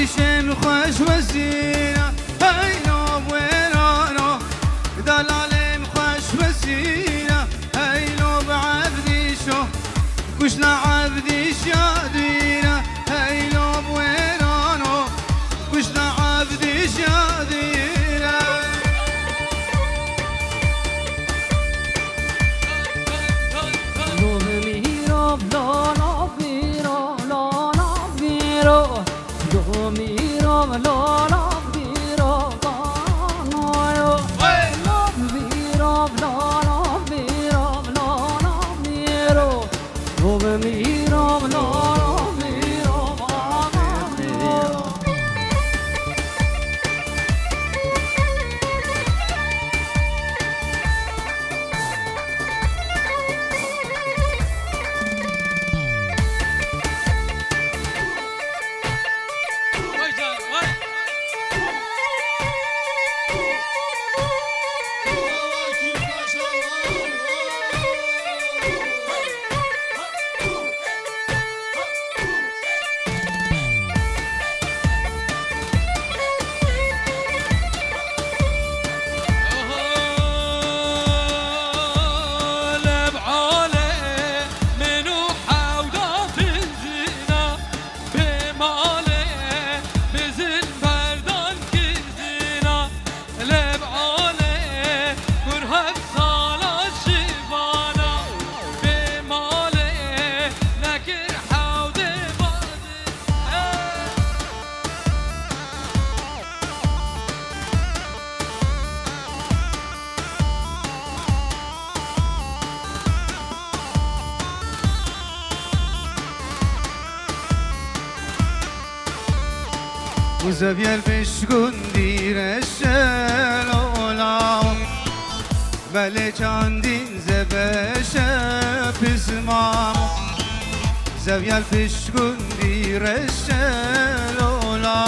شم خوش وزينة هيلو بويرانو دلالم خوش وزينة هيلو بعبدي شو كشنا عبدي شادينا هيلو بويرانو كشنا عبدي شادينا وزبيل بشكون دير الشلولا ملك عندين زباشا بسمام زبيل بشكون دير الشلولا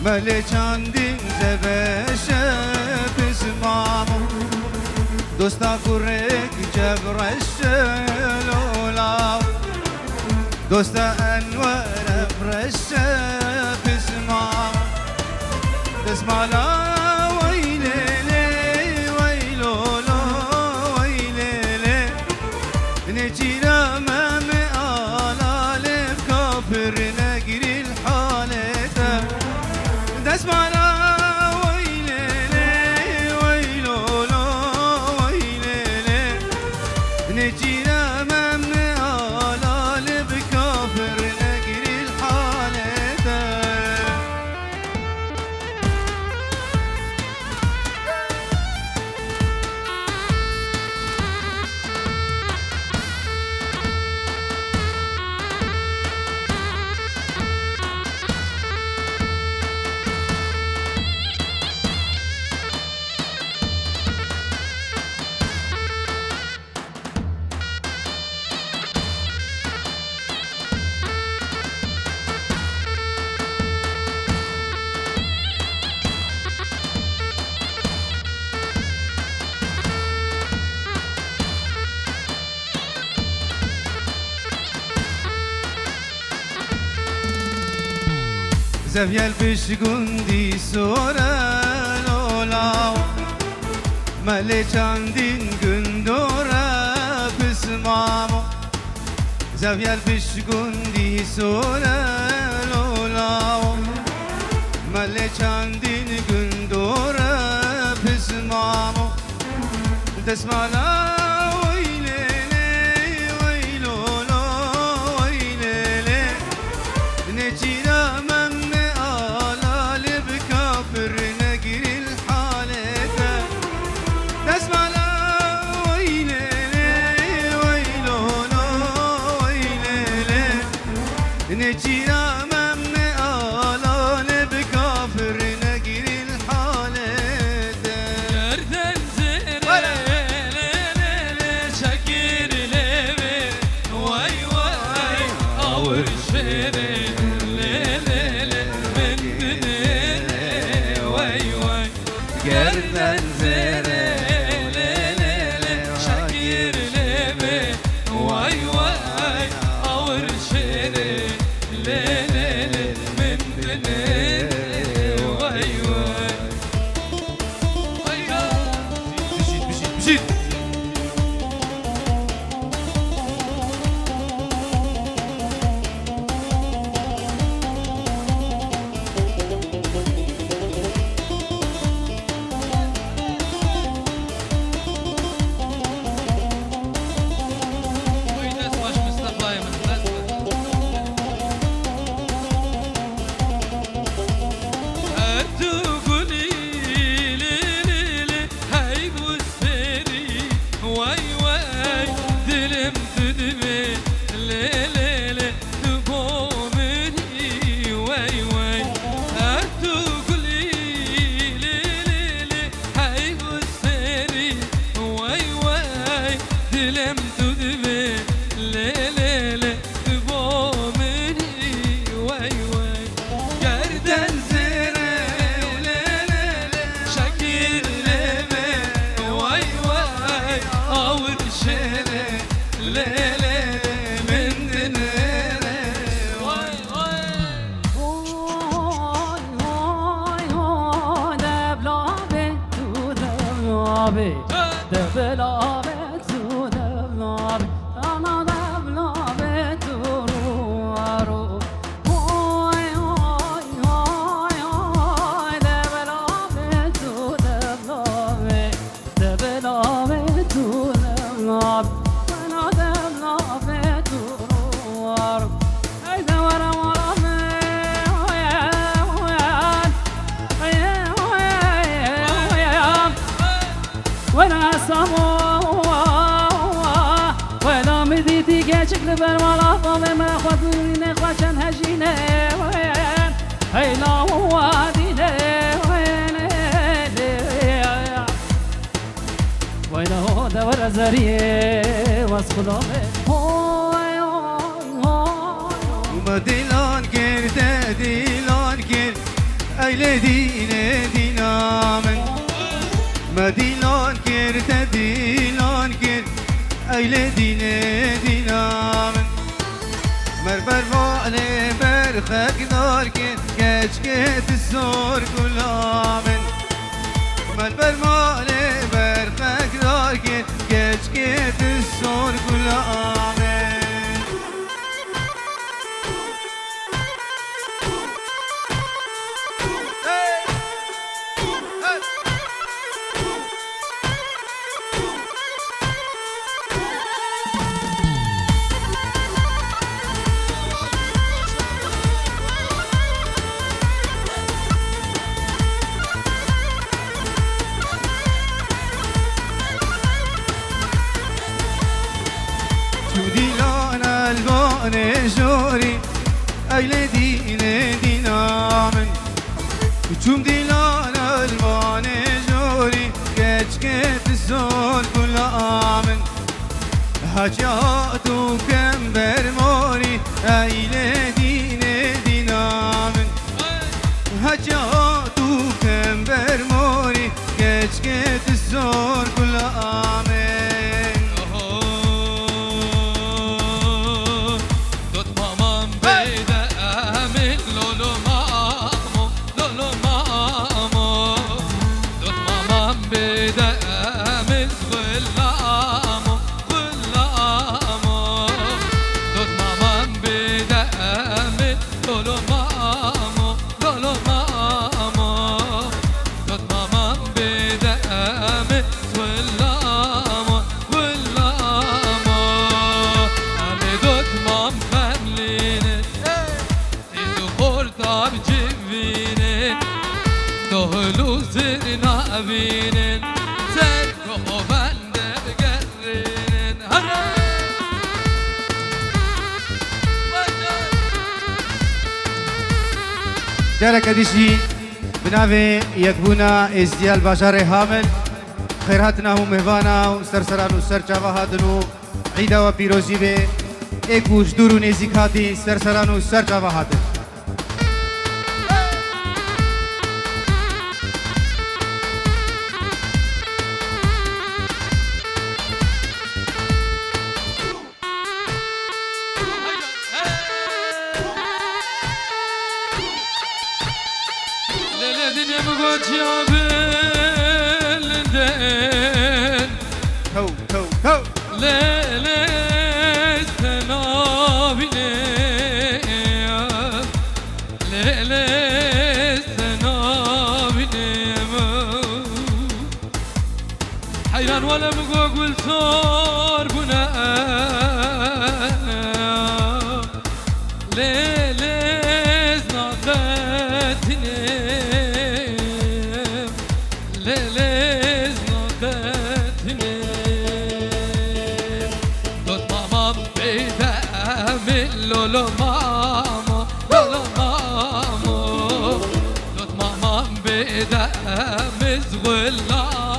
ملك عندين زباشا بسمام دوستا كوريك جبر الشلولا دوستا انوار فرشة بسمام تسمع لا ويلي ويلولو ويلي نجينا مامي آلا لبكافر نجري الحالة تسمع لا ويلي ويلولو ويلي نجينا مامي آلا لبكافر زبيل بشكوندي سورا لولاو ملك عندين قندورا بسمامو زبيل بشكوندي سورا لولاو ملك عندين قندورا بسمامو تسمع لا نجينا ممن آلا لبكافر نجري الحالة يردن زير شكير لبي واي واي أور شير من واي واي يردن زير شكير لبي واي واي أور شير من دبلابي دبلابي تو دبلابي انا دبلابي تو رو هوي هوي هوي هوي دبلابي تو دبلابي دبلابي تو دبلابي انا دبلابي تو رو اي دورا وانا سامو ولا مديتي جاك لبر ولا طال ما خذوني نخشن هجينه هي لا وادينه وين هو دور زريه واسخلامه ما دلان کرده دلان کرد ایل دینه دینامن ما دلان کرده دلان کرد ایل دینه دینامن مر بروانه برخک دار کرد گچ کت سور گلامن مر بروانه برخک دار کرد گچ کت سور گلامن جوري أيل دينه دينامن وشوم ديلان الوان جوري كتش كت الزول كل آمن حاجاتو كم برموري أيل دينه دينامن حاجاتو كم برموري كتش كت الزول كل آمن جارك ديشي بناوي يكبونا ازديال باشار هامل خيراتنا هم مهوانا وسرسران وسرچاوا هادنو عيدا وبيروزي بي ايكوش دورو نزيك هاتي سرسران وسرچاوا هادن حيران ولا مقوقل صار بنا ليلز ناقتني ليلز ناقتني دوت ماما بيدا من لولو ماما لولو ماما دوت ماما بيدا مزغلا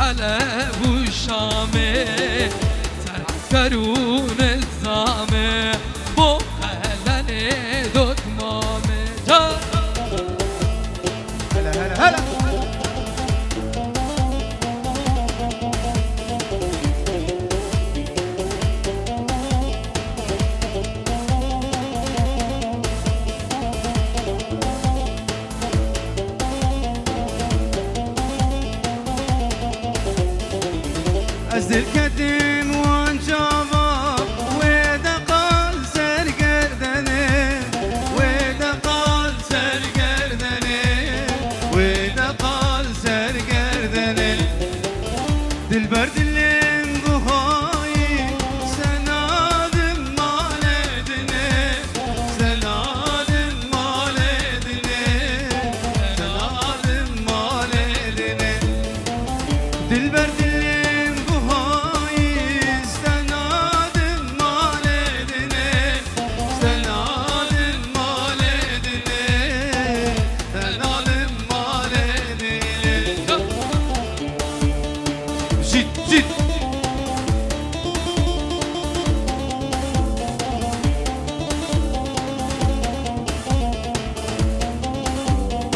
حلب وشامي سرعسكرون الزامي بو خلاني دوت مامي هلا هلا هلا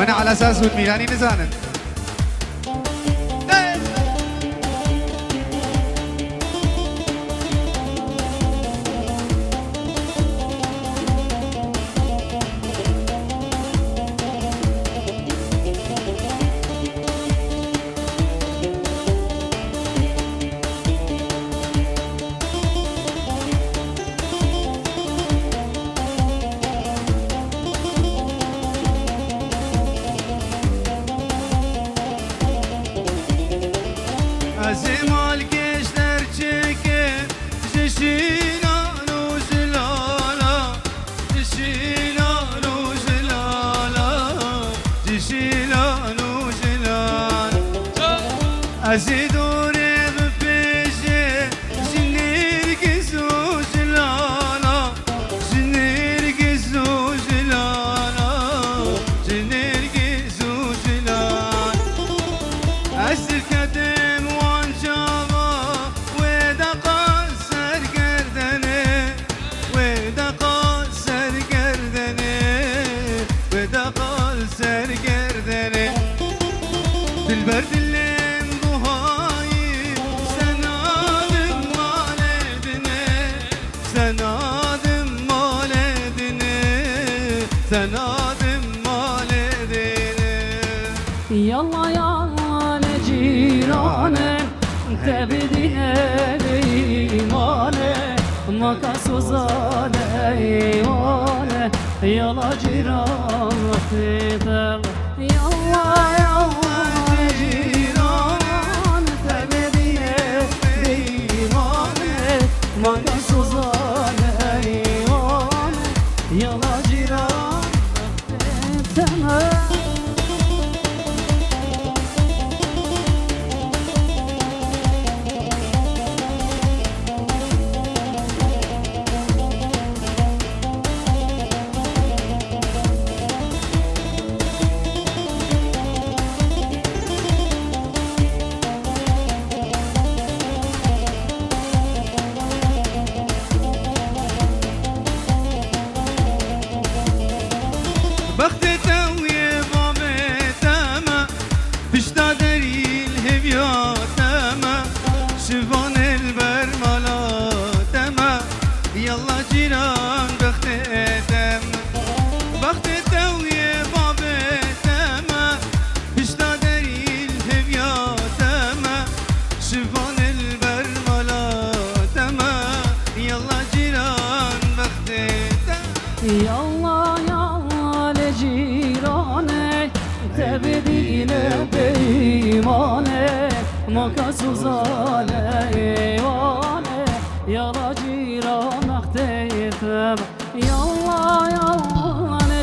من على اساس الميلاني نزانن أزيدوري بفيجي جنير كيسو جلالا جنير كيسو جلالا جنير كيسو جلالا أسر كدم وانجابا ودقا سر كردني ودقا سر كردني ودقا سر كردني بالبرد اللي سنادم مالديني يلا يا جيراني تبدينا بإيماني ما كسوزاني إيماني يلا جيران تتغ يلا جيران تبدينا بإيماني ما كسوزاني إيماني يلا جيران تتغ بخت توي بابي تما بشتا دري الهبيا تما شفان البرملا تما يلا جيران بخت تما بخت توي بابي تما بشتا دري الهبيا تما شفان البرملا تما يلا جيران بخت تما يلا يا جيراني تبدينا بإيماني ما كسوزاني إيماني يلا جيران اختيتم يلا يا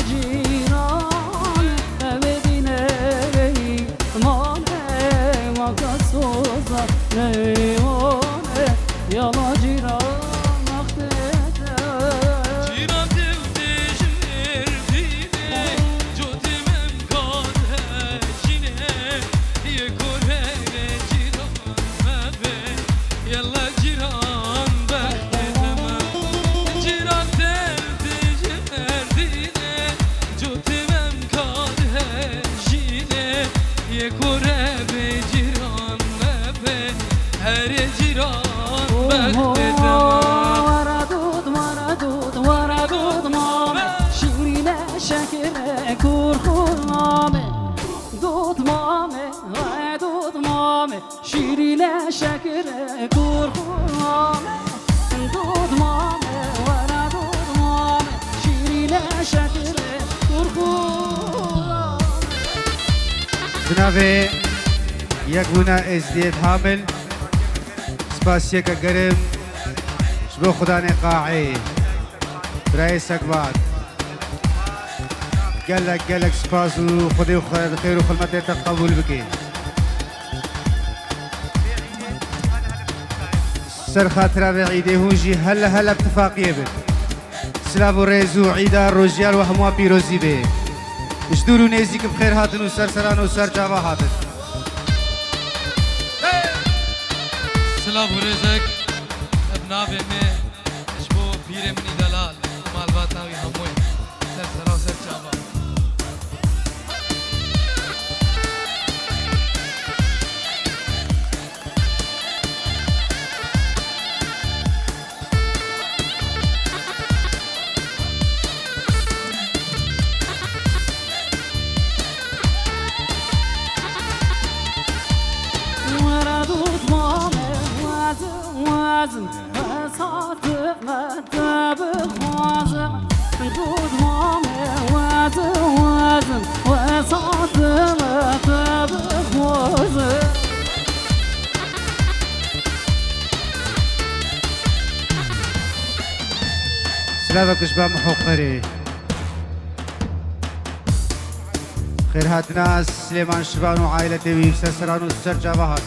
جيراني تبدينا بإيماني ما كسوزاني إيماني يلا جيران اختيتم شيرين شكر كورخوم دود مامي ورا دود مامي شيرين شكر كورخوم بنابه یک بونا ازدیت حامل سپاسیه که گرم شبو خدا نقاعی برای سکبات قالك سپاس و خدای و خیر و خلمت تقبل بکی سر خاطره به عیده هونجی هلا اتفاقیه بید سلاف و ریزو عیده روژیال و هموا پیروزی بید اشدور و نیزی که بخیر هاتن و سر سران و سر جاوا هاتن سلاف و رزق ابنابه می اشبو پیر منی دلال مالبات ناوی هموی سر سرا و سر چابا بخوازم دود مامي وزوازم وصادم بخوازم سلامك شباب محقري خير هات ناس سليمان شبان وعائلته ويسسران والسرجة بهات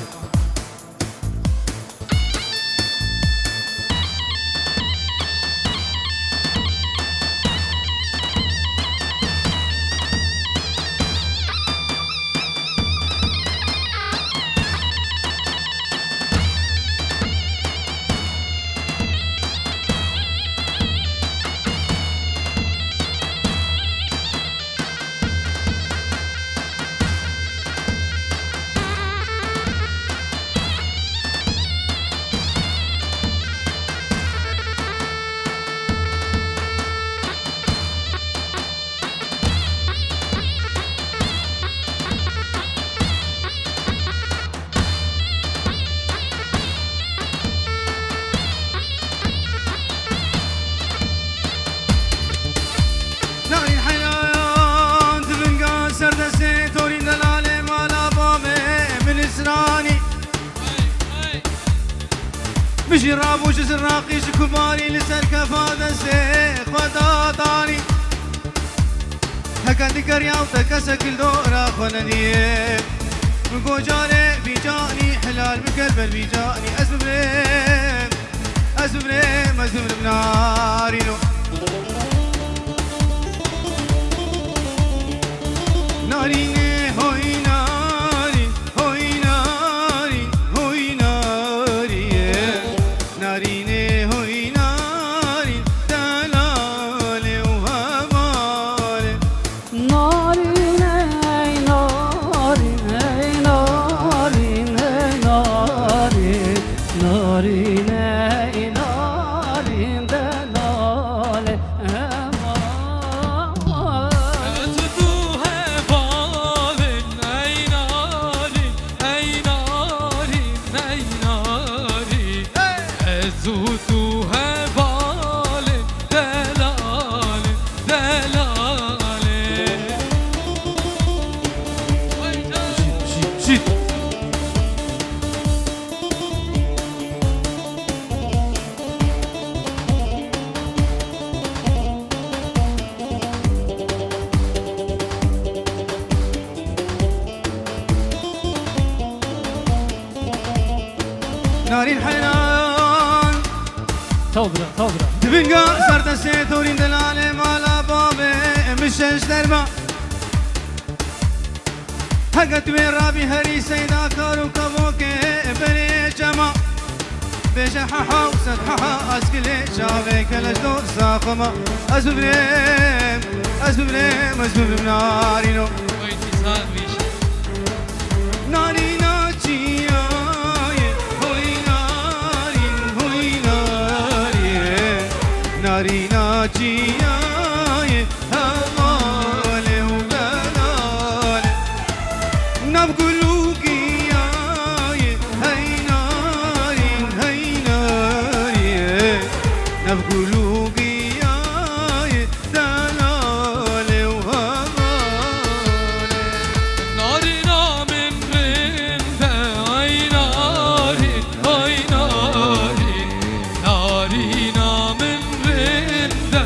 بشي راب وجز الراقي شكماري لسر كفادة سيخ وداطاني هكا ذكر ياوتا كسك الدورة خونانية مقو جاني بيجاني حلال بكربل بيجاني أسم بريم أسم بريم أسم بريم نارينو ناريني هوي ناري هوي ناري هوي ناري ناريني هوي ناري دلالي وهمالي نارين اي نارين اي نارين اي نارين نارين اي نارين دلالي زوتوها بالي دلالي دلالي شيت نارين حنان تفضل تفضل دبنقا صارت سيتورين دلالي مالا بابي مشش دربا هقت بين رابي هري سيدا كارو كبوكي بني جما بجححا وسدححا اسكلي شافي كالجدو ساخما ازبريم ازبريم ازبريم نارينو ويتي ساندويش نارينا جيا نارينا جياي همالي وبلالي نبقلو قياي هاي نارين هاي ناري نبقلو قياي دلالي وهمالي نارنا من رنده اي ناري اي ناري نارنا من رنده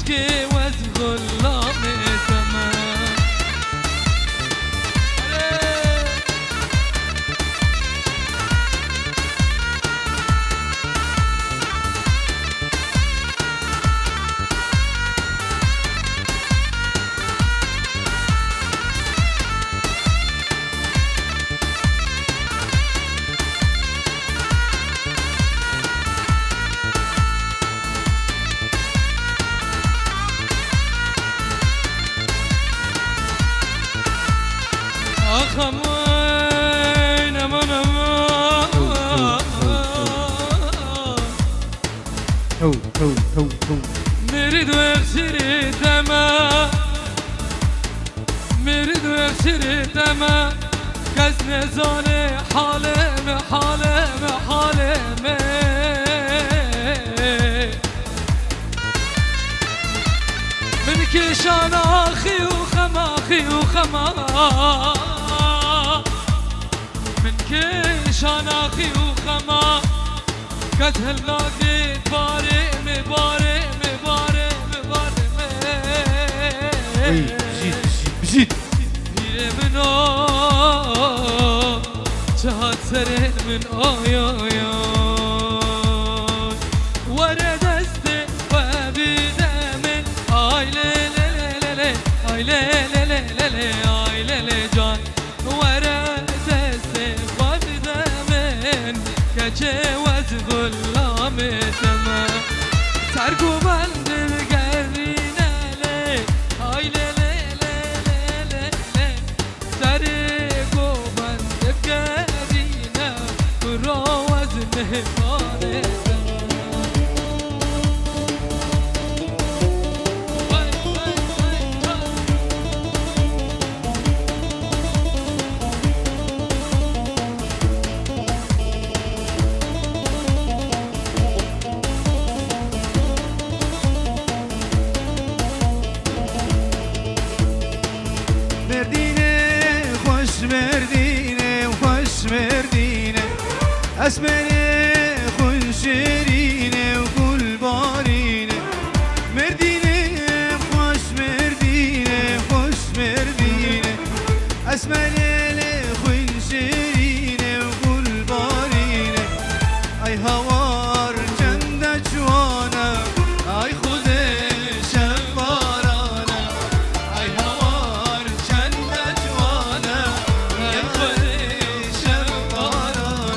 كجكي وزغلام زمان أخمين أمان هو مريد ويغسري دما مريد ويغسري دما كزن زاني حالم حالم حالم من كيشان أخي وخما أخي وخما من كيشان أخي وخما قد هلاقي باري مباري مباري مباري بجيت بيري من جهات سرين من آي ورد استي وبيدا من آي لي لي لي لي آي لي لي لي لي لي آي لي لي جان ورد استي وبيدا من كجوز غلام تمام تركو بند القرينة لي آي لي لي لي لي لي تركو بند القرينة روز مهماني مردينه خوش مردينه وخوش مردينه اسمري خوش شيرينه وكل بارينه مردينه خوش مردينه خوش مردينه اسمري خوش شيرينه وكل بارينه اي هوار جنة جوانا اي خودش بارانه اي هوار جنة جوانا اي خودش بارانه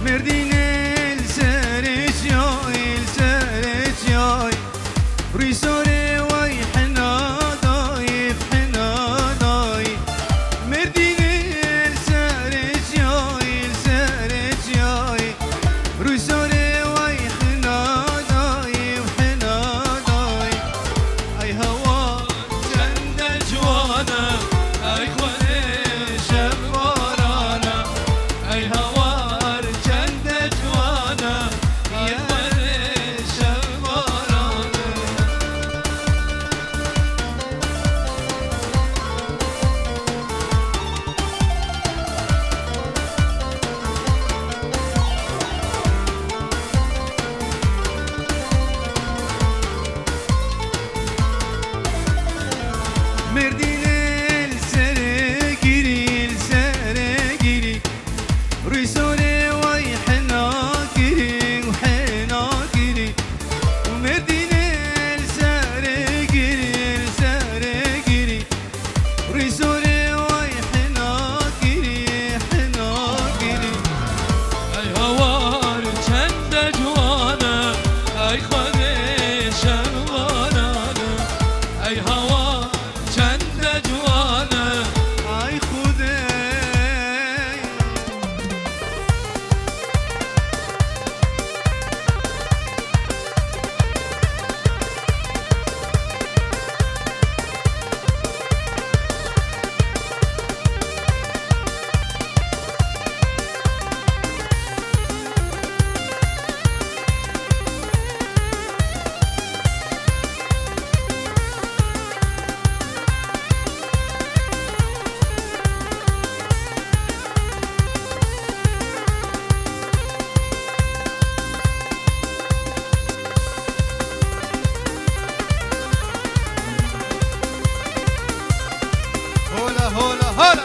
مردينه السرج ياي السرج ياي ريسوري واي حناداي بحناداي مردينه السرج ياي السرج ياي ريسوري واي حناداي بحناداي اي هوا جنة جوانا اي خواني شبارانا اي هوار جنة جوانا يا شبارانا مردينه السرج هولا هولا هولا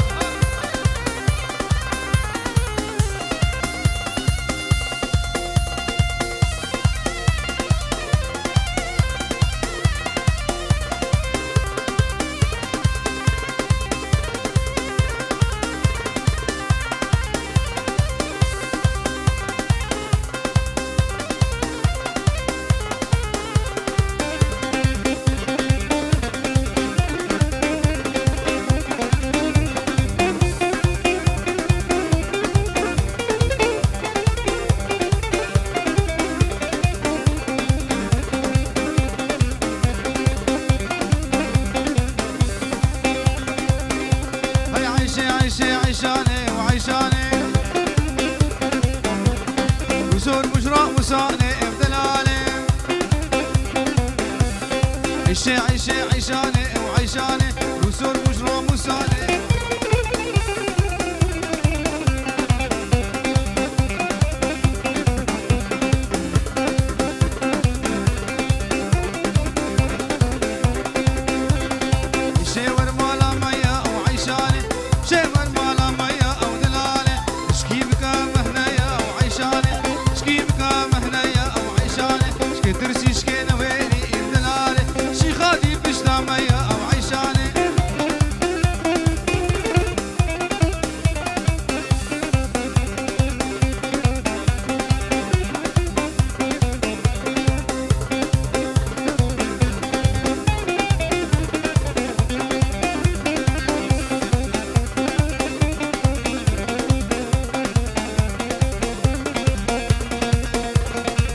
عيشاني وعيشاني وزور مجرى وصاني بدلالي عيشاني وعيشاني وزور مجرى وصاني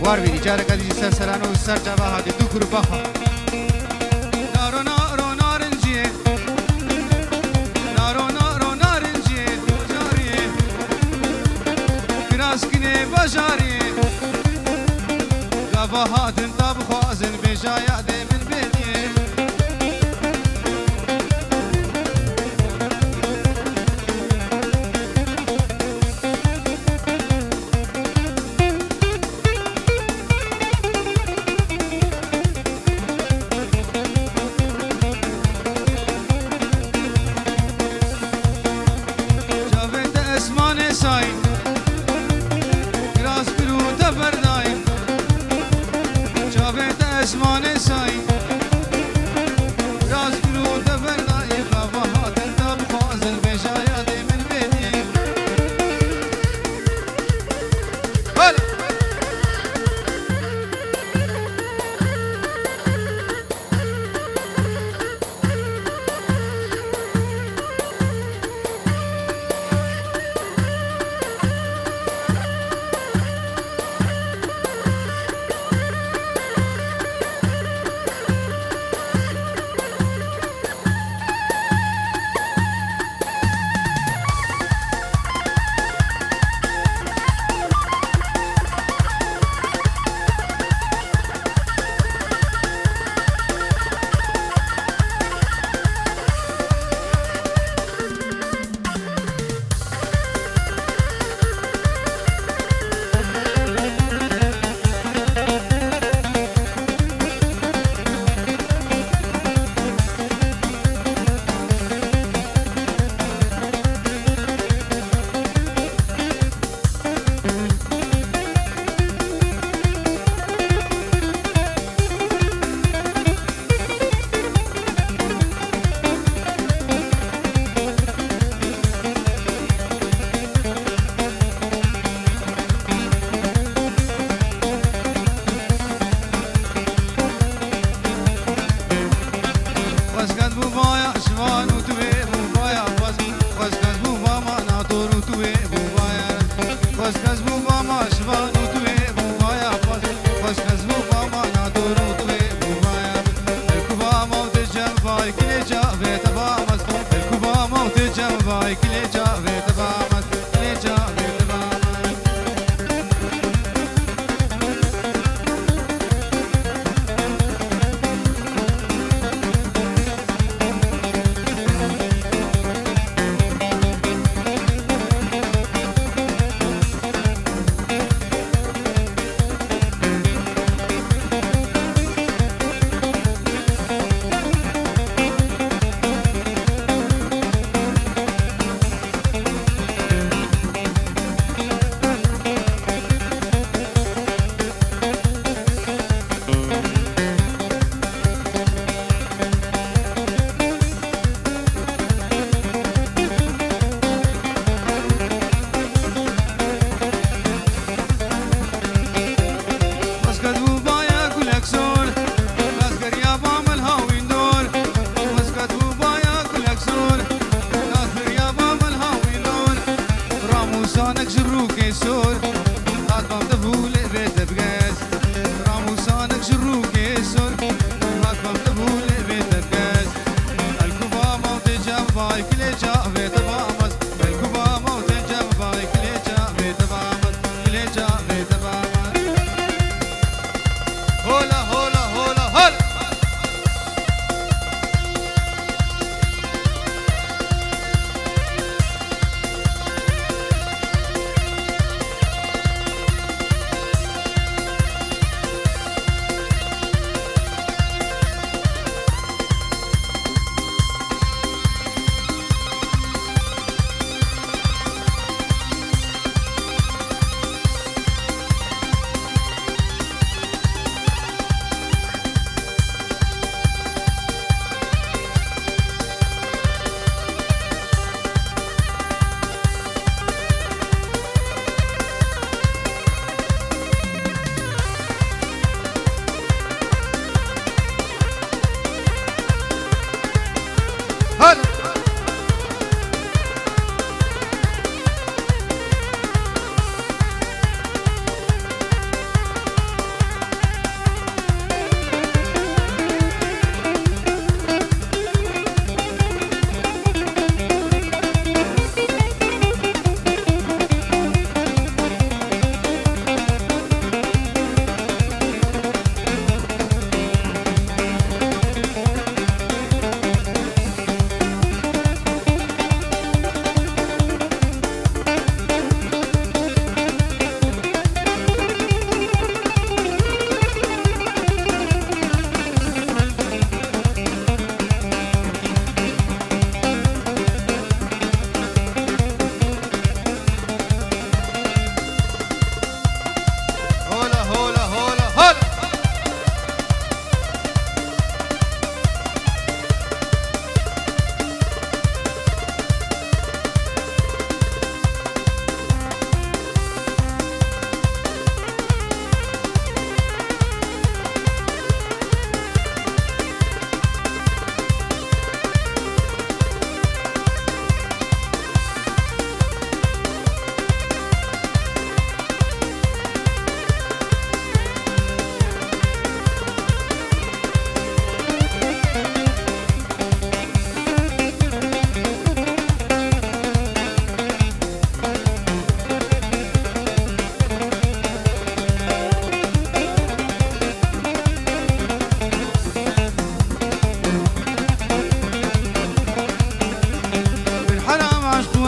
وار بینی جاره کدی سر سرانو سر جوا هادی دو گروه ها نارو نارو نارنجیه نارو نارو نارنجیه جاریه biraz kine bajariye گوا هادن تاب خوازن بجایا دیمن بینیه اسمان سای راز گلو دفرنای خواه تنتاب خوازن بجایاد من بینی هلا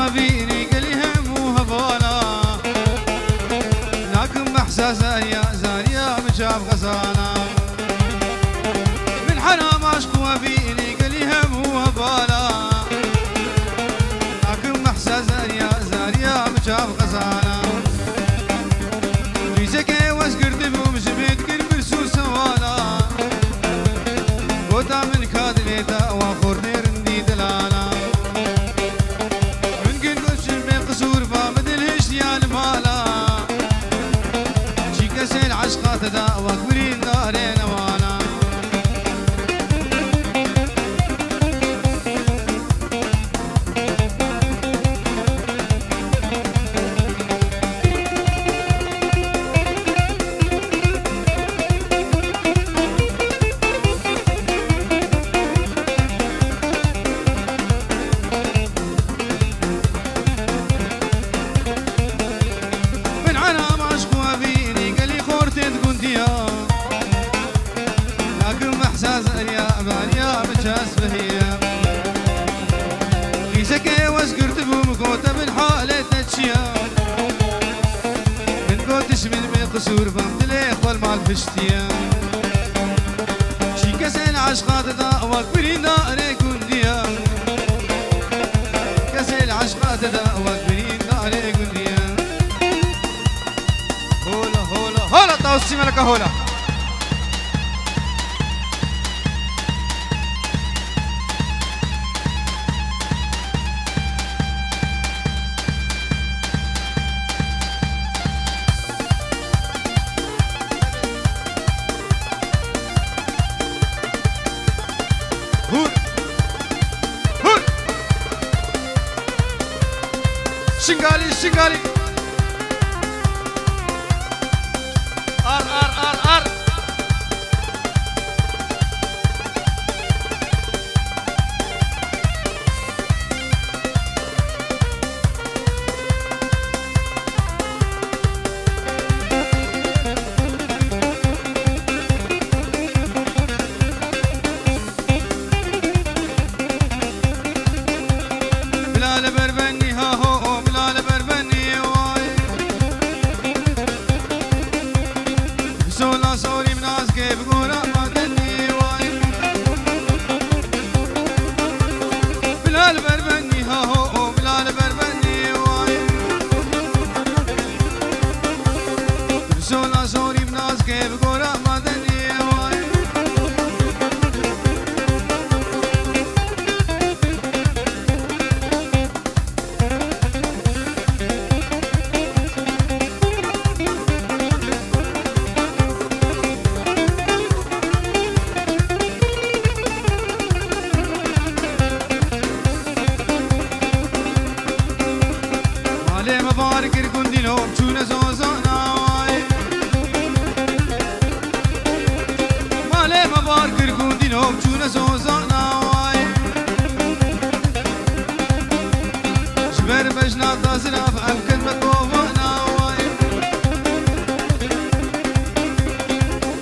وابيني قلي هم وهبالا لكن محسا زاريا زاريا مجاب غزانا من حرام عشق وابيني قلي هم وهبالا لكن محسا زاريا زاريا مجاب غزانا ريزك واسقرد بمجبت كل برسو سوالا قوتا من كادليتا وخور نيرندي دلالا من قل قشر بين قصور فامدل هشتيان مالا شي كسل عشقات دا وكبرين دارين وانا قصور فمدلي اخوال مال فشتيا شي كسل عشقات دا وكبرين داري كنديا كسل عشقات دا وكبرين داري كنديا هولا هولا هولا توسي ملكا هولا شنغالي شنغالي ار ار ار ار بلال بربني ها هو سولا سوري مناس كيف قورا ما تني واي بلال بربني ها هو بلال بربني واي سولا سوري مناس كيف قورا ما تني واي مبارك الكندي لو بشونا زوزانا واي مالي مبارك الكندي لو بشونا زوزانا واي جبر بجنا تازنا فعل كلمة بوفانا واي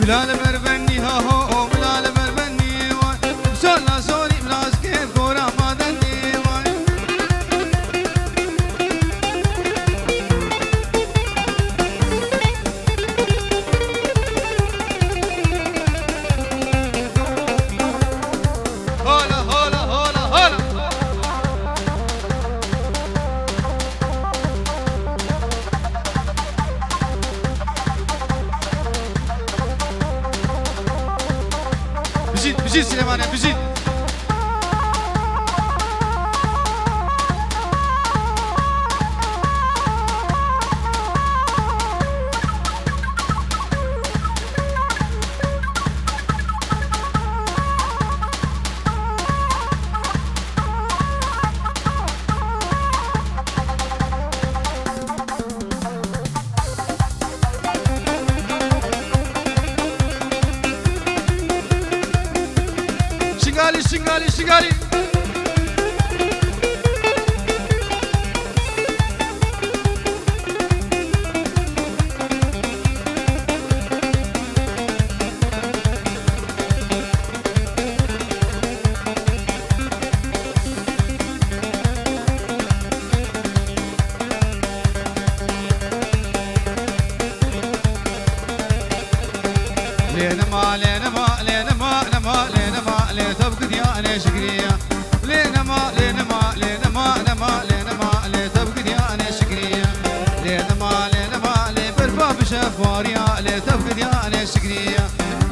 بلال بربني ها هو بلال بربني واي بسولا سوري بلاس كيف كورا ما دني واي بجيد سليمان بجيد انا شكريا لنما لنما لنما نما لنما لتبقى يا انا شكريا لنما لنما لبرفا بشفاريا لتبقى يا انا شكريا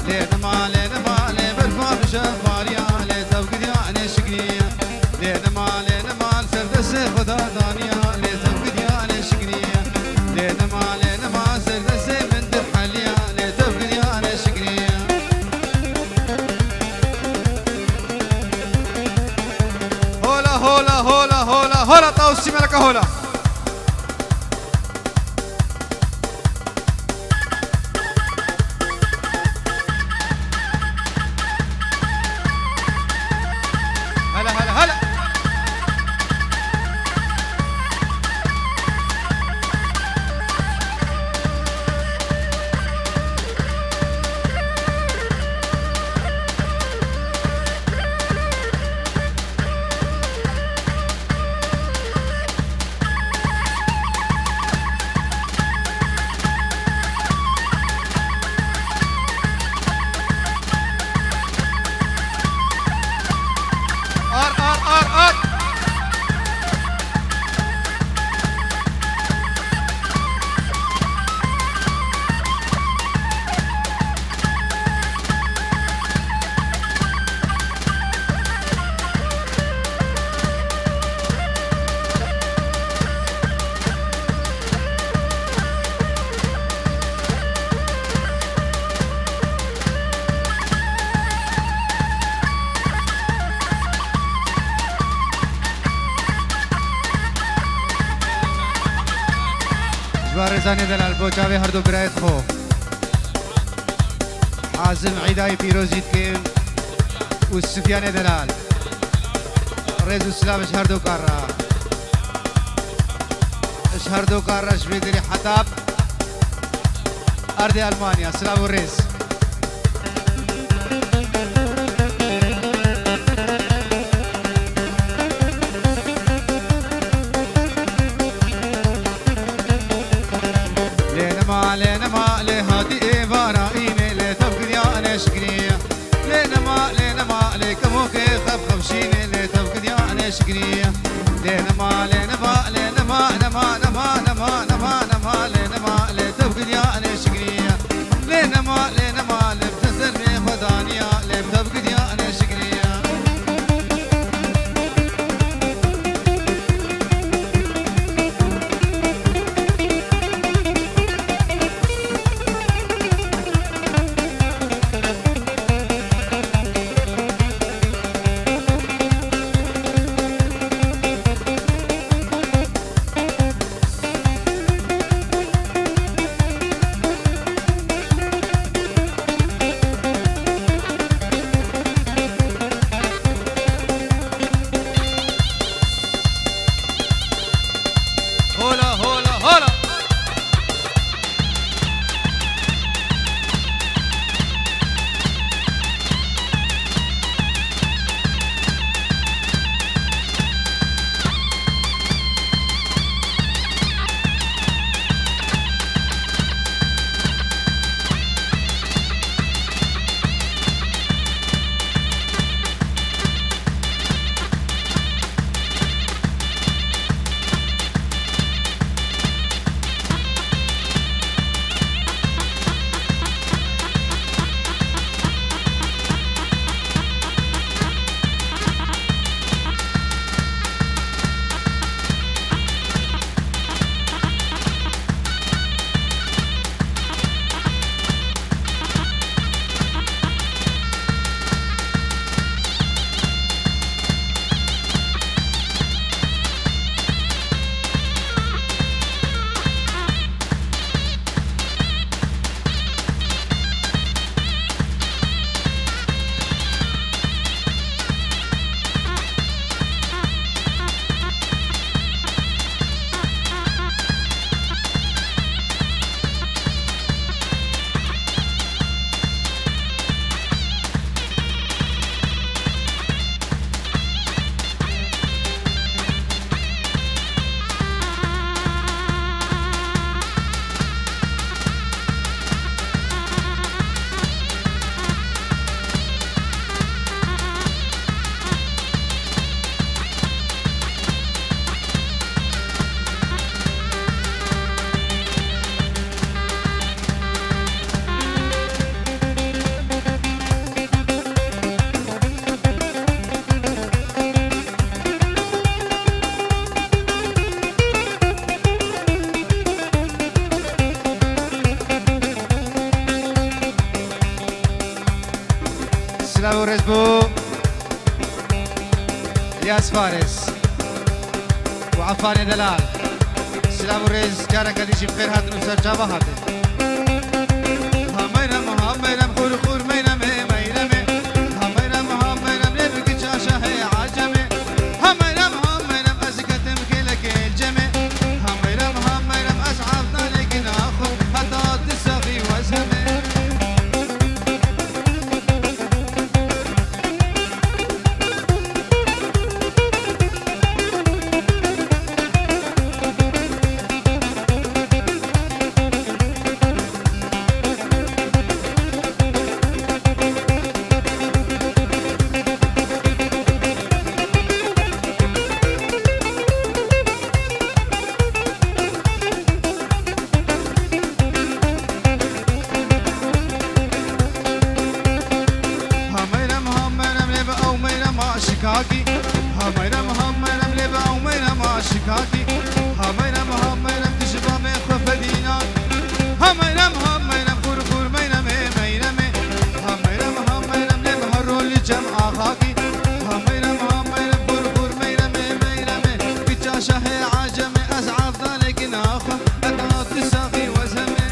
لنما لنما لبرفا بشفاريا لتبقى يا انا شكريا لنما لنما سردس خدا دانيا لتبقى يا انا شكريا لنما لنما سردس من درحليا لتبقى يا انا شكريا هولا هولا هولا هولا هولا توسي ملك هولا هلا هلا هلا ار بارزاني دلال بوچاوي هر دو برایت خو حازم عیدای پیروزیت کن و سفیان دلال ريز السلامش هر دو کارا اش هر دو کاراش بیدری حتاب ارد المانیا سلام و ريز لنما لهادي إيفانا إيمي لتبقى يا أنا شكرية لنما لكموك خب خبشيني لتبقى يا أنا شكرية لنما لتبقى يا أنا شكرية لنما لبتزر من خدانيا لتبقى يا أنا شكرية رزبو الياس فارس وعفاني دلال سلام ورز جارك ديجي بخير هاتن وسر جابا هاتن همينم همينم خور خور مينم مينم همينم همينم لبك جاشا هي عجمي همينم همينم أزكتم كلك الجمي همينم همينم أسعفنا لك ناخذ حتى تساقي وزمي شكاكي همينم همينم لبا ومينم شكاكي همينم همينم تشبه من خفدينات همينم همينم خور خور مينم مينم همينم همينم لبا هرول جمع خاكي همينم همينم خور خور مينم مينم بتشاشه عجم أزعف ذلك ناخذ أتعاط تساقي وزمي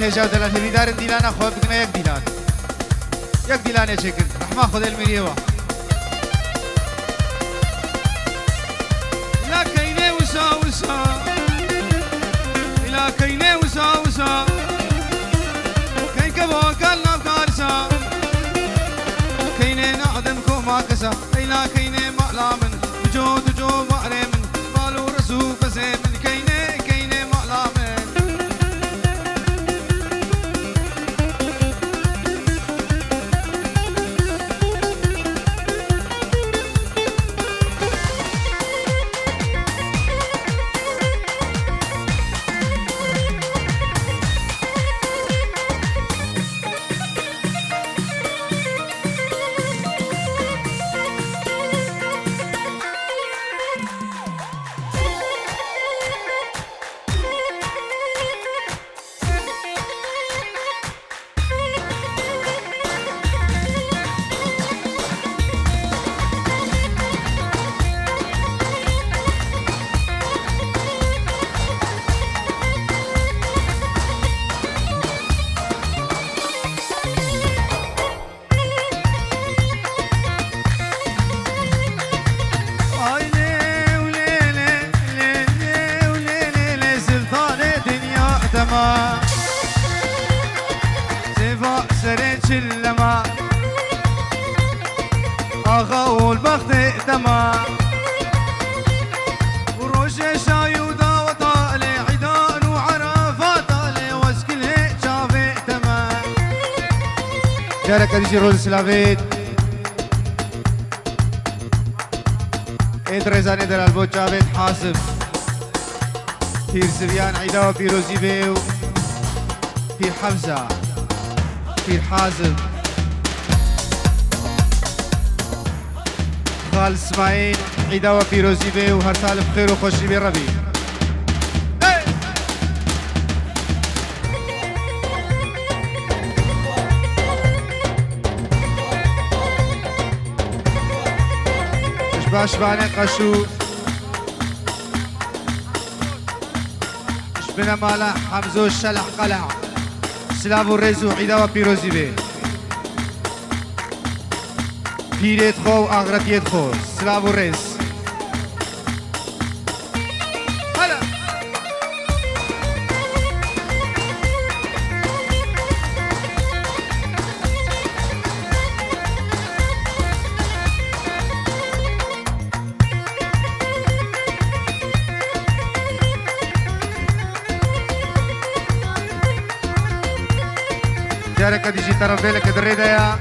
هجا دلال همیدارن دیلان خواه بکنه یک دیلانه چکن رحمه خود المریه وا لا كيني وسا وسا لا كيني وسا وسا كين كبو قلنا بكارسا كيني نعدم كوما كسا لا كيني مألامن وجود جو مأرمن مالو رسو بزيمن كيني مألامن سيفا سريت اللما أغاول بخت دما وروش شايودا وطالي عيدان وعرفات علي واسكله شافي تما جارك ديجي رول سلافيت ادرزاني در البو جاوید حاسب پیر سریان عیدا و پیروزی بیو پیر حمزه پیر حازم خال اسماعیل عیدا و پیروزی بیو هر سال بخیر و خوشی بی ربی باش بانه قشو شبنا مالا حمزو الشلح قلع سلاب و رزو عیدا و پیروزی بی پیرت خو و آغرتیت خو سلاب و رز جارك ديجي طرف لك دريدا يا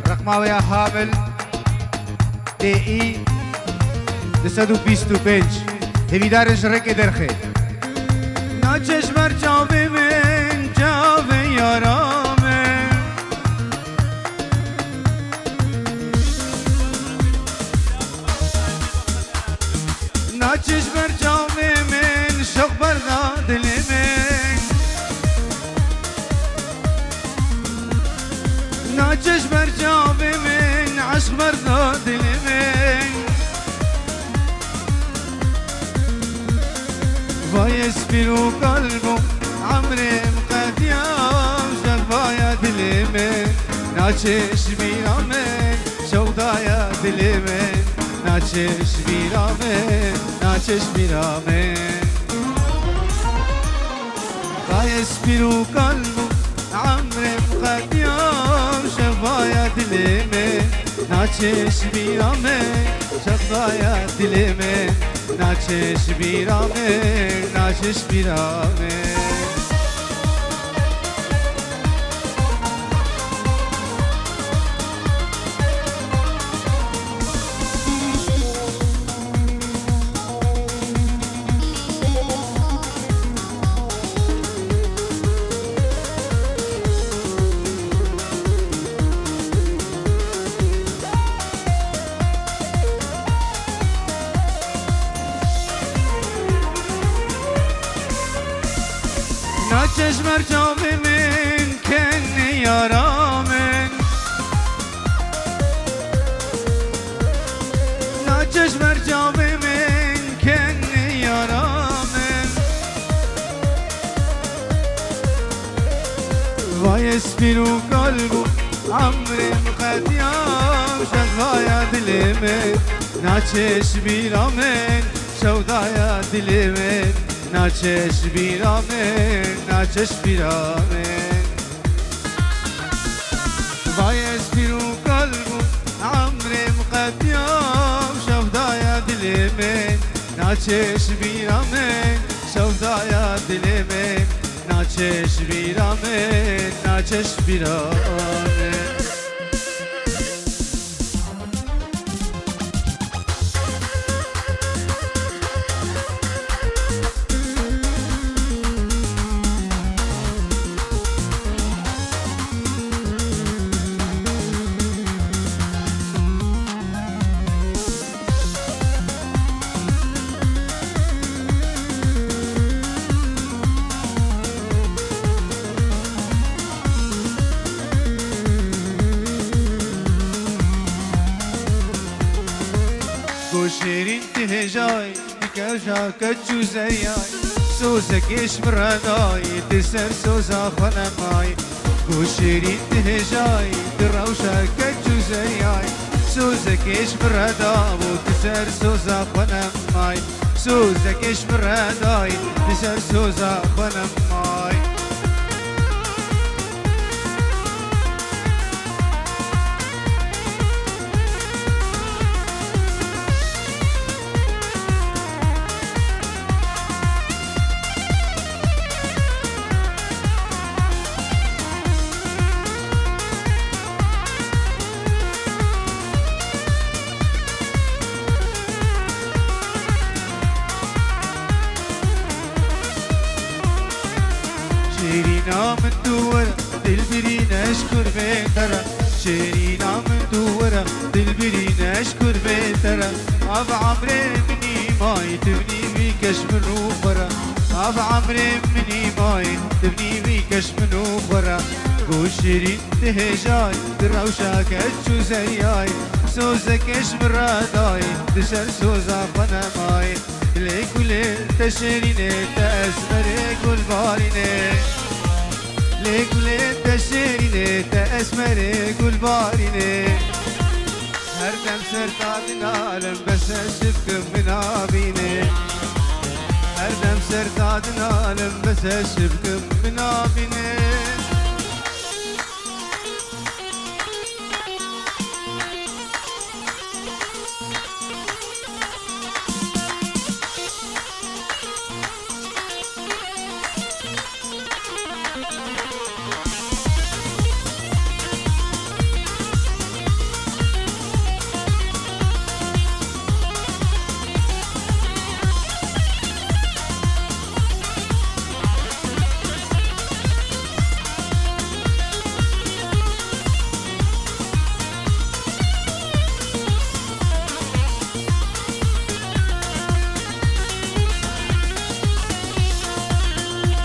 رقماوي يا حامل دي اي دسدو بيستو بنج هبيدار جرك درخي ناچش مر جاوي من جاوي يارامن ناچش مر جاوي من شوق بردا دلي من ناچش بر جاب من عشق بردا دل من وای اسپیرو قلبم عمرم قدیم شفایا دل من ناچش میرامن شودایا دل من ناچش میرامن ناچش میرامن وای اسپیرو قلبم عمرم قدیم شفایا دل من ناچش بیرامن شفایا دل من ناچش بیرامن ناچش بیرامن ناچش بر جام من کن یارامن ناچش بر جام من کن یارامن ويسبل قلبه عمري مخديام شغايا دلمن ناچش بیرامن شودایا دلمن ناچش بیرامن ناچش بیرامن ويسبل قلبه عمري مقديام شودايا دلمن ناچش بیرامن شودايا دلمن ناچش بیرامن ناچش بیرامن شيرين تهجاي بكرجا كتشو زياي سوزك ايش مراداي تسر سوزا خنماي شيرين تهجاي دروشا كتشو زياي سوزك ايش مراداي تسر سوزا خنماي سوزك ايش مراداي تسر سوزا خنماي شيرينا من دورة دلبرين اشكر بيترا شيرينا من دورة دلبرين اشكر بيترا اب عمري مني ماي تبني بيكش من وفرا اب عمري مني ماي تبني بيكش من وفرا شيرين تهجاي دروشا كتشو زياي سوزك اش مراداي تسر سوزا خنماي ليك وليل تشيريني تأسمري كل باريني ليك وليل تشيريني تأسمري كل باريني هر دم سرطان العالم بس اشبك من عابيني هر دم سرطان العالم بس اشبك من عابيني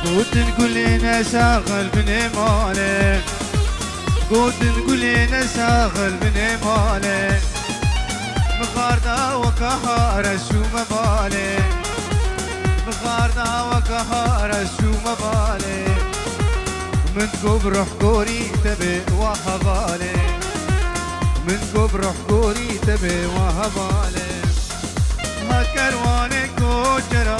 قلت نقول لنا ساغل من مالي قلت نقول لنا ساغل من مالي مخاردا وكهارة شو مبالي مخاردا وكهارة شو مبالي من قبر حكوري تبي وهبالي من قبر حكوري تبي وهبالي هكرواني كوجرا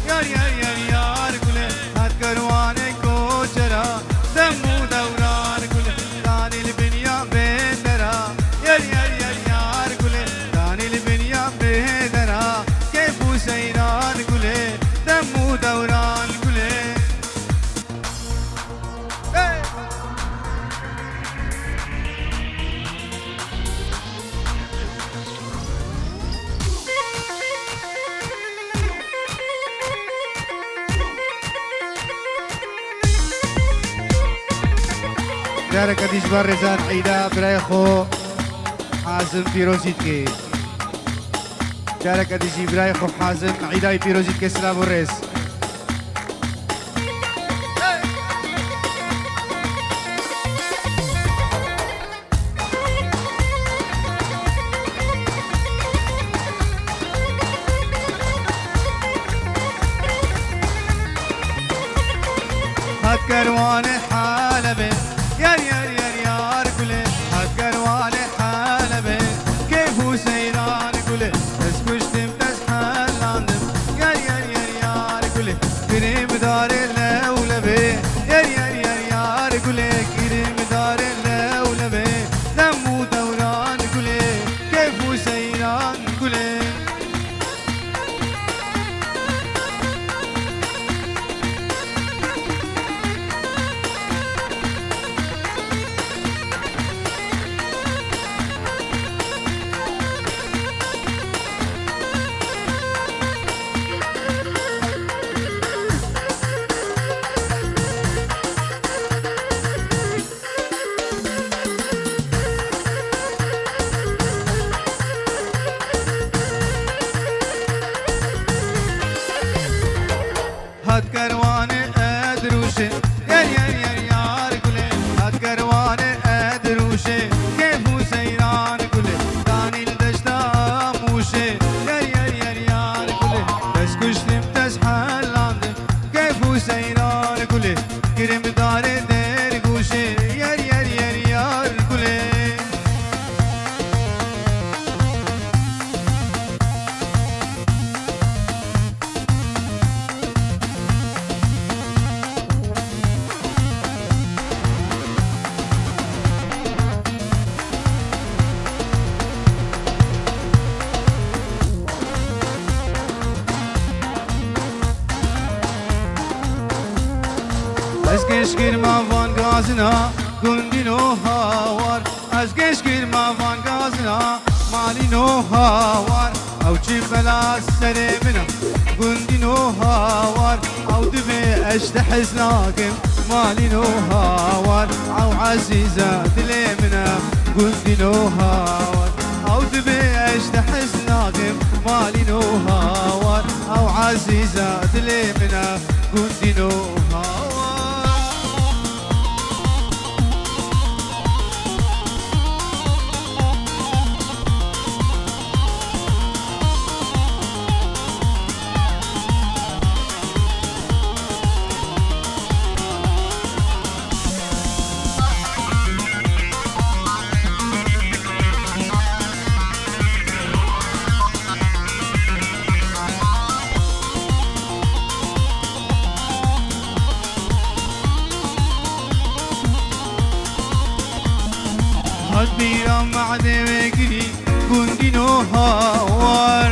يار يار يار يار قولي هكرواني كوجرا دمو دوران قولي داني البنيا بيدرا يار يار يار يار قولي داني البنيا بيدرا كيفو سيران قولي دمو دوران قولي جارك ديش برزان عيدا برايخو حازم بيروزيت كي جارك ديش برايخو حازم عيدا بيروزيت كي سلام الرئيس هكروان حالبه girma van gazına Gundino havar Az geç girma van gazına Malino havar Av çiftela seremina Gundino havar Av dve اشتحز ناقم Malino havar Av aziza dilemina Gundino havar Av dve اشتحز ناقم Malino havar Av aziza dilemina Gundino havar هاد بیرم معده وگری گندینو هاوار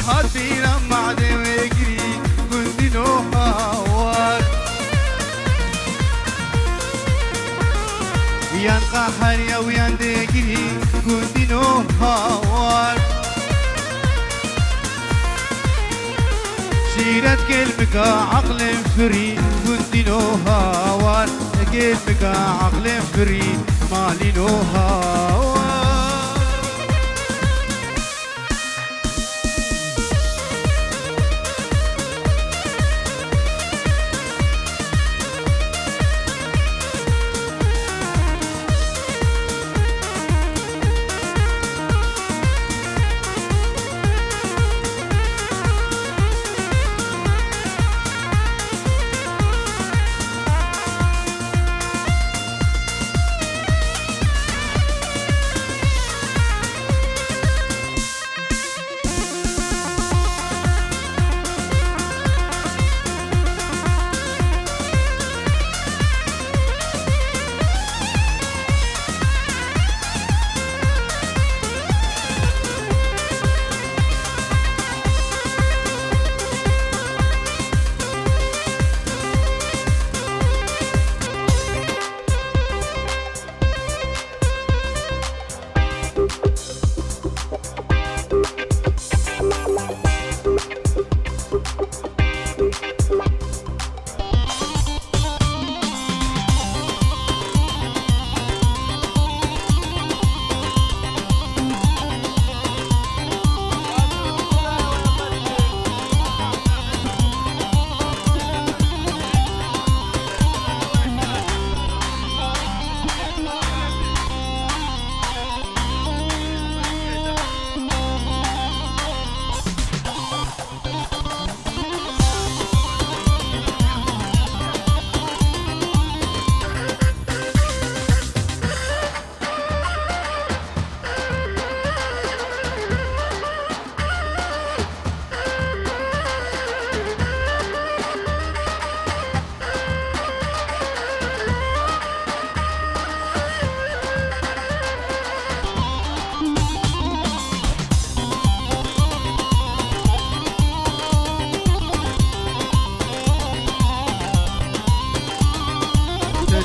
هاد بیرم معده وگری گندینو هاوار ویان قهر یا ویان دگری گندینو هاوار شيرت قلبك عقل فري كنتينو هاوار قلبك عقل فري مالينو هاوار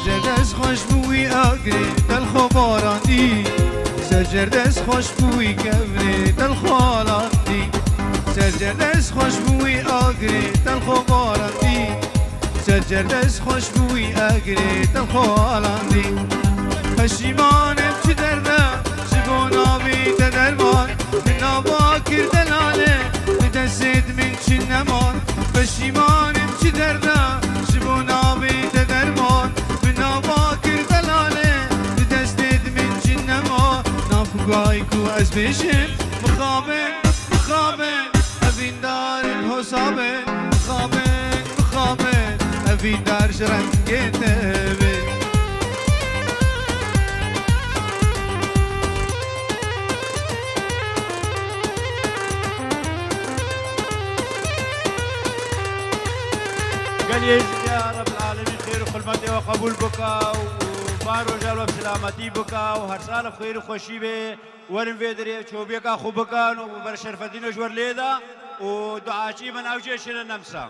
سجردس خوش بوی آگری دل خباراندی سجردس خوش بوی کبری دل خالاندی سجردس خوش بوی آگری دل خباراندی سجردس خوش بوی آگری دل خالاندی پشیمانم چی درده شبونا بیت درمان من آبا کردلاله بدست من چی نمان پشیمانم چی درده شبونا بیت درمان گایکو از بشم مخابن مخابن اوین دار الحسابن مخابن مخابن اوین دار شرنگ تبن قال يا رب العالمين خير وخلمتي وقبول بك بار وجال وبسلامتي بكا وهر سال بخير وخوشي به ورن فيدري تشوبيكا خوبكا وبر شرفتين وجور ليدا ودعاشي من اوجيش للنمسا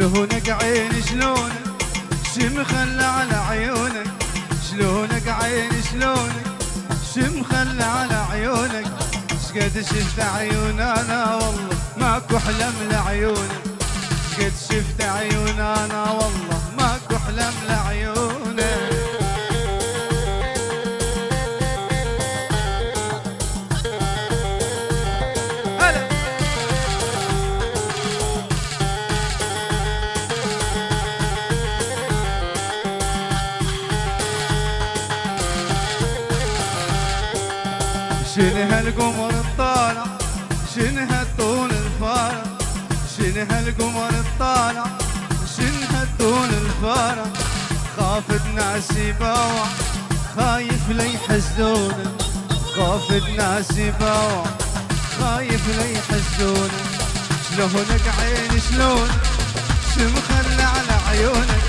شلونك عيني شلونك شمخلى على عيونك شلونك عيني شلونك شمخلى على عيونك شقد شفت عيون انا والله ماكو حلم لعيونك شقد شفت عيون انا والله ماكو حلم لعيونك شنو هالقمر الطالع شنو هالطول الفارع شنو هالقمر الطالع شنو هالطول الفارع خافت ناسي باوع خايف لي يحزنونك خافت ناسي باوع خايف لي يحزنونك شلونك عيني شلونك شمخلى على عيونك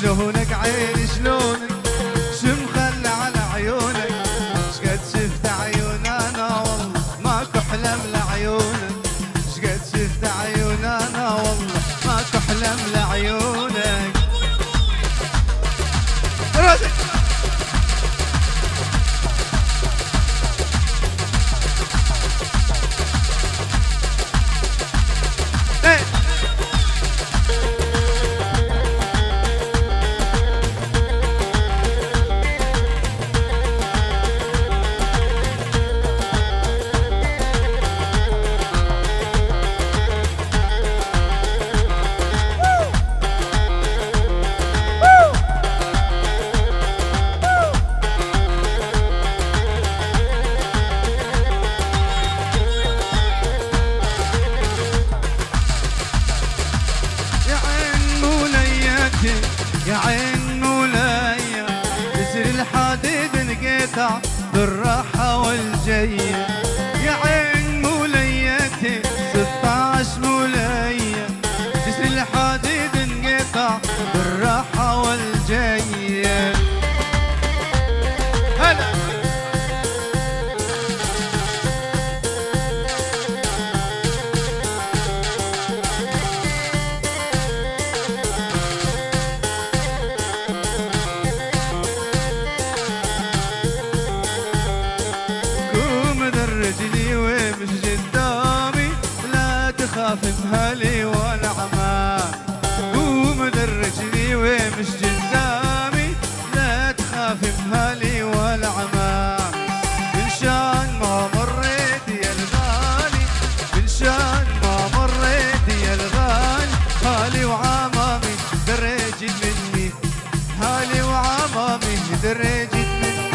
شلونك عيني شلونك شمخلى على عيونك شقد شفت عيون انا والله ماكو حلم لعيونك شقد شفت عيون انا والله ماكو حلم لعيونك راسك يا عين مولاي تسري الحديد انقطع بالراحة والجاية يا عين مولايتي 16 مولاية تسري الحديد انقطع بالراحة والجاية هلا رجلي ومش قدامي لا تخاف بهالي ولا عمام قوم رجلي ومش قدامي لا تخاف بهالي ولا عمام من شان ما مريت يا الغالي من شان ما مريت يا الغالي هالي وعمامي درجت مني هالي وعمامي درجت مني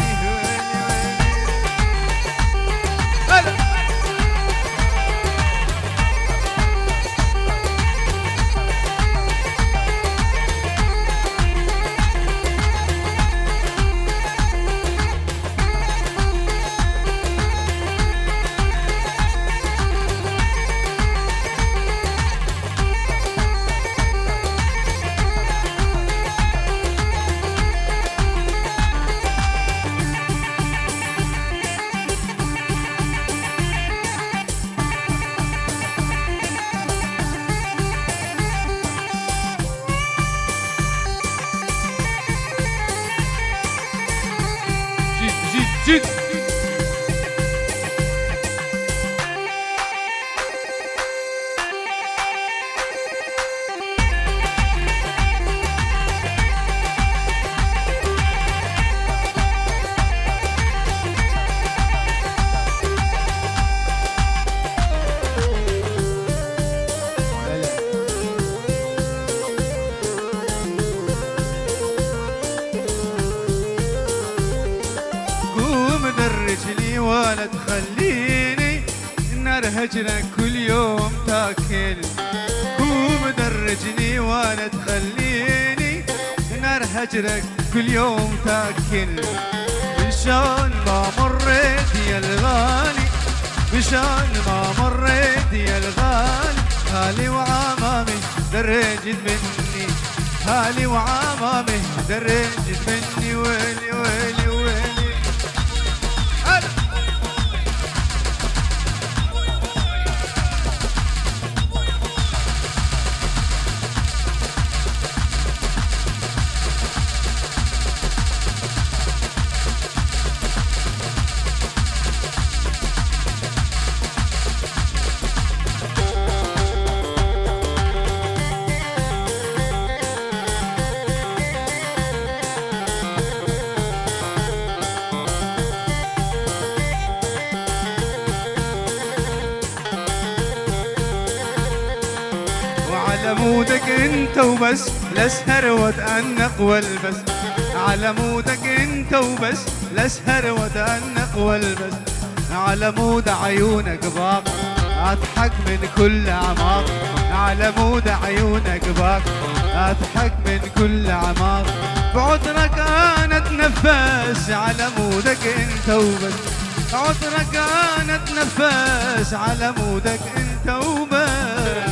جد هجرك كل يوم تاكل ومدرجني وانا تخليني نار هجرك كل يوم تاكل مشان ما مريت يا الغالي مشان ما مريت يا الغالي هالي وعمامي درجت مني هالي وعمامي درجت مني ويلي ويلي ويلي على مودك انت وبس لاسهر واتأنق والبس على مودك انت وبس لاسهر واتأنق والبس على مود عيونك باقي اضحك من كل اعماق على مود عيونك باقي اضحك من كل اعماق بعذرك انا اتنفس على مودك انت وبس عذرك انا اتنفس على مودك انت وبس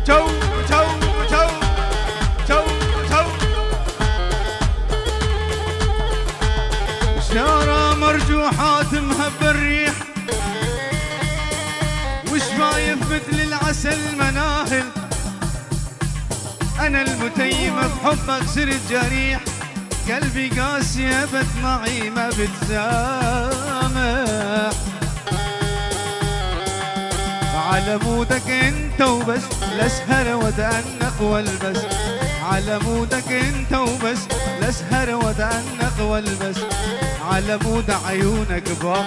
جو جو جو جو جو شارة مرجوحات مهب الريح وشفايف مثل العسل مناهل أنا المتيمة بحبك صرت جريح قلبي قاسية بطمعي ما بتسامح على مودك انت وبس لاسهر واتأنق والبس على مودك انت وبس لاسهر واتأنق والبس على مود عيونك باقي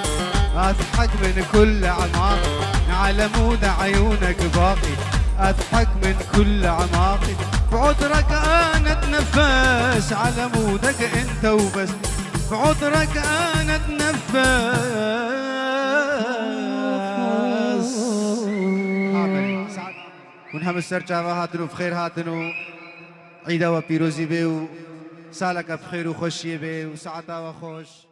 اضحك من كل اعماق على مود عيونك باقي اضحك من كل اعماقي بعذرك انا اتنفس على مودك انت وبس بعذرك انا اتنفس ونهم السرچاوه هاتنو بخير هاتنو عيدا و پیروزی به و سالك بخير و خوشی به و ساعتا و خوش